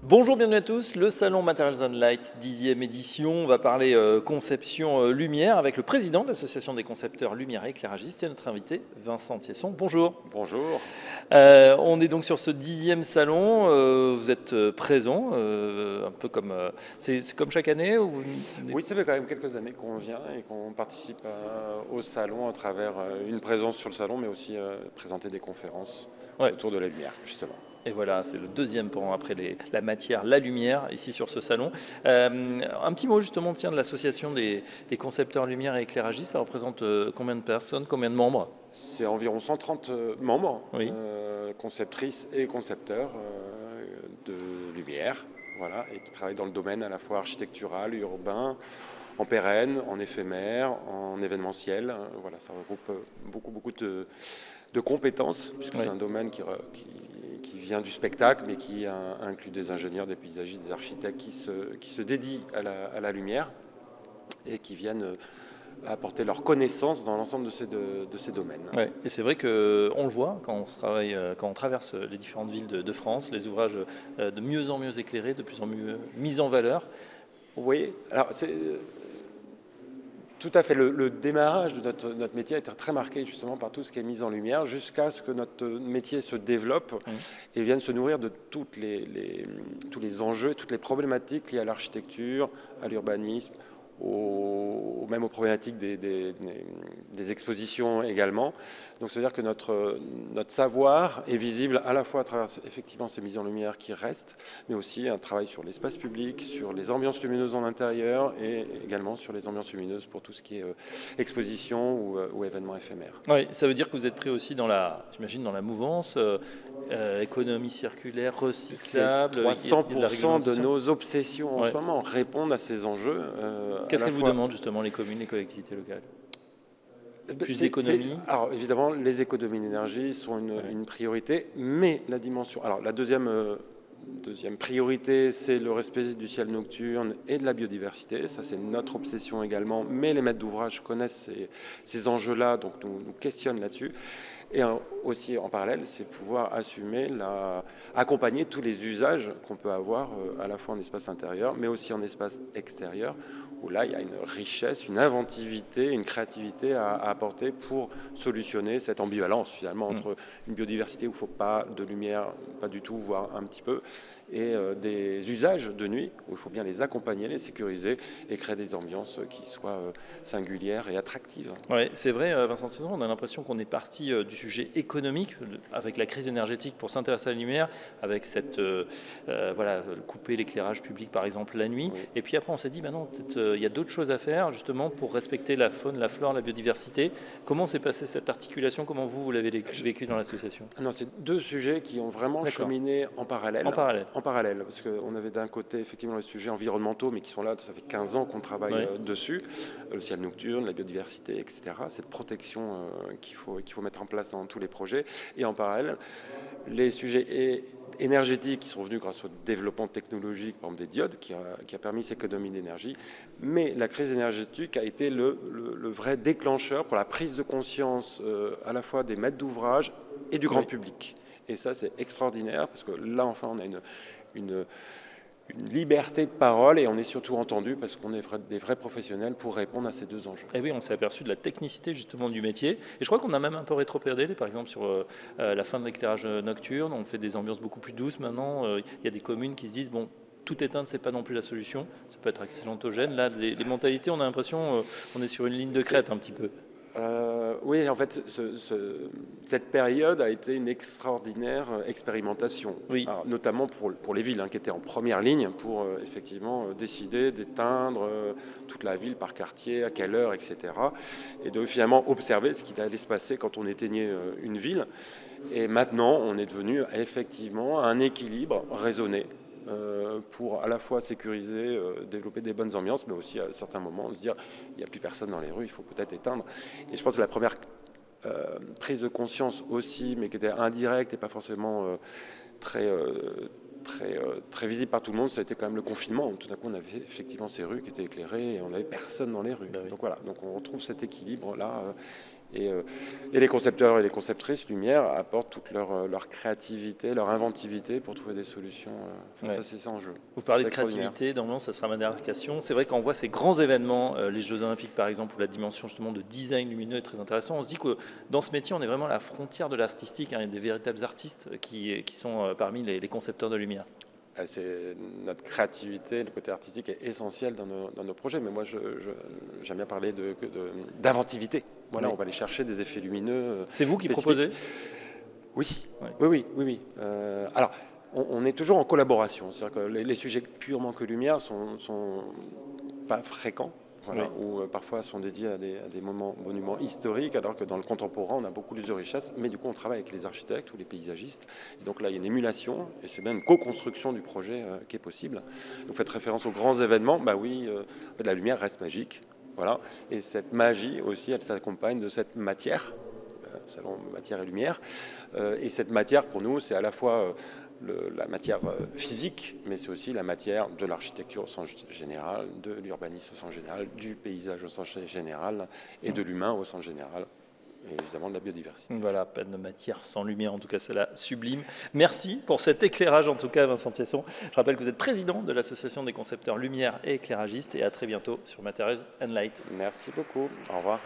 Bonjour, bienvenue à tous. Le salon Materials and Light, 10e édition. On va parler conception lumière avec le président de l'association des concepteurs lumière et éclairagistes et notre invité Vincent Thiesson. Bonjour. Bonjour. On est donc sur ce 10e salon. Vous êtes présent, un peu comme c'est comme chaque année ou vous... Oui, ça fait quand même quelques années qu'on vient et qu'on participe au salon à travers une présence sur le salon, mais aussi présenter des conférences autour de la lumière, justement. Et voilà, c'est le deuxième point après la matière, la lumière, ici sur ce salon. Un petit mot justement de l'association des concepteurs lumière et éclairagistes. Ça représente combien de personnes, combien de membres? C'est environ 130 membres, oui. Conceptrices et concepteurs de lumière, voilà, et qui travaillent dans le domaine à la fois architectural, urbain, en pérenne, en éphémère, en événementiel. Voilà, ça regroupe beaucoup de compétences, puisque c'est un domaine qui vient du spectacle, mais qui inclut des ingénieurs, des paysagistes, des architectes qui se dédient à la lumière et qui viennent apporter leurs connaissances dans l'ensemble de ces domaines. Ouais, et c'est vrai qu'on le voit quand on traverse les différentes villes de France, les ouvrages de mieux en mieux éclairés, de plus en mieux mis en valeur. Oui, alors c'est... Tout à fait. Le démarrage de notre métier a été très marqué justement par tout ce qui est mis en lumière jusqu'à ce que notre métier se développe et vienne se nourrir de tous les enjeux, toutes les problématiques liées à l'architecture, à l'urbanisme, même aux problématiques des expositions également. Donc c'est-à-dire que notre savoir est visible à la fois à travers effectivement ces mises en lumière qui restent, mais aussi un travail sur l'espace public, sur les ambiances lumineuses en intérieur et également sur les ambiances lumineuses pour tout ce qui est exposition ou événements éphémères. Oui, ça veut dire que vous êtes pris aussi j'imagine dans la mouvance, économie circulaire, recyclable. C'est 300% de nos obsessions en ce moment, répondre à ces enjeux. Qu'est-ce qu'elles vous demandent justement les communes, les collectivités locales? Plus d'économies? Alors évidemment, les économies d'énergie sont une priorité, mais la dimension... Alors la deuxième priorité, c'est le respect du ciel nocturne et de la biodiversité. Ça, c'est notre obsession également, mais les maîtres d'ouvrage connaissent ces enjeux-là, donc nous questionnent là-dessus. Et aussi en parallèle, c'est pouvoir accompagner tous les usages qu'on peut avoir à la fois en espace intérieur, mais aussi en espace extérieur, où là, il y a une richesse, une inventivité, une créativité à apporter pour solutionner cette ambivalence finalement entre une biodiversité où il ne faut pas de lumière, pas du tout, voire un petit peu, et des usages de nuit où il faut bien les accompagner, les sécuriser et créer des ambiances qui soient singulières et attractives. Oui, c'est vrai, Vincent Thiesson, on a l'impression qu'on est parti du sujet économique avec la crise énergétique pour s'intéresser à la lumière, avec cette couper l'éclairage public par exemple la nuit, et puis après on s'est dit non, peut-être il y a d'autres choses à faire justement pour respecter la faune, la flore, la biodiversité. Comment s'est passée cette articulation? Comment vous l'avez vécu dans l'association? Non, c'est deux sujets qui ont vraiment cheminé en parallèle. En parallèle, parce qu'on avait d'un côté effectivement les sujets environnementaux, mais qui sont là, ça fait 15 ans qu'on travaille dessus, le ciel nocturne, la biodiversité, etc. Cette protection qu'il faut mettre en place dans tous les projets. Et en parallèle, les sujets énergétiques qui sont venus grâce au développement technologique, par exemple des diodes, qui a permis cette économie d'énergie. Mais la crise énergétique a été le vrai déclencheur pour la prise de conscience à la fois des maîtres d'ouvrage et du grand public. Et ça, c'est extraordinaire, parce que là, enfin, on a une liberté de parole et on est surtout entendu parce qu'on est des vrais professionnels pour répondre à ces deux enjeux. Et oui, on s'est aperçu de la technicité justement du métier. Et je crois qu'on a même un peu rétropédalé, par exemple, sur la fin de l'éclairage nocturne. On fait des ambiances beaucoup plus douces maintenant. Il y a des communes qui se disent, bon, tout éteindre, c'est pas non plus la solution. Ça peut être accidentogène. Là, les mentalités, on a l'impression on est sur une ligne de crête un petit peu. Oui, en fait, cette période a été une extraordinaire expérimentation, alors, notamment pour les villes qui étaient en première ligne pour effectivement décider d'éteindre toute la ville par quartier, à quelle heure, etc. Et de finalement observer ce qui allait se passer quand on éteignait une ville. Et maintenant, on est devenu effectivement un équilibre raisonné pour à la fois sécuriser, développer des bonnes ambiances, mais aussi à certains moments se dire il n'y a plus personne dans les rues, il faut peut-être éteindre. Et je pense que la première prise de conscience aussi, mais qui était indirecte et pas forcément très visible par tout le monde, ça a été quand même le confinement. Tout d'un coup, on avait effectivement ces rues qui étaient éclairées et on n'avait personne dans les rues. Donc voilà, donc on retrouve cet équilibre-là Et les concepteurs et les conceptrices lumière apportent toute leur créativité, leur inventivité pour trouver des solutions. Ça, c'est ça en jeu. Vous parlez de créativité, dans le monde, ça sera ma dernière question. C'est vrai qu'on voit ces grands événements, les Jeux Olympiques par exemple, où la dimension justement de design lumineux est très intéressante. On se dit que dans ce métier, on est vraiment à la frontière de l'artistique. Il y a des véritables artistes qui sont parmi les concepteurs de lumière. Notre créativité, le côté artistique est essentiel dans nos projets. Mais moi, j'aime bien parler d'inventivité. Voilà, on va aller chercher des effets lumineux. C'est vous qui proposez ? Oui, oui. Alors, on est toujours en collaboration. C'est-à-dire que les sujets purement que lumière sont pas fréquents. Voilà, ou parfois sont dédiés à des monuments historiques, alors que dans le contemporain, on a beaucoup plus de richesse. Mais du coup, on travaille avec les architectes ou les paysagistes. Et donc là, il y a une émulation, et c'est bien une co-construction du projet qui est possible. Vous faites référence aux grands événements. Bah oui, la lumière reste magique. Voilà. Et cette magie aussi, elle s'accompagne de cette matière, salon matière et lumière. Et cette matière, pour nous, c'est à la fois la matière physique, mais c'est aussi la matière de l'architecture au sens général, de l'urbanisme au sens général, du paysage au sens général et de l'humain au sens général. Et évidemment de la biodiversité. Voilà, pas de matière sans lumière, en tout cas c'est là sublime. Merci pour cet éclairage en tout cas, Vincent Thiesson. Je rappelle que vous êtes président de l'association des concepteurs lumière et éclairagistes, et à très bientôt sur Materials and Light. Merci beaucoup, au revoir.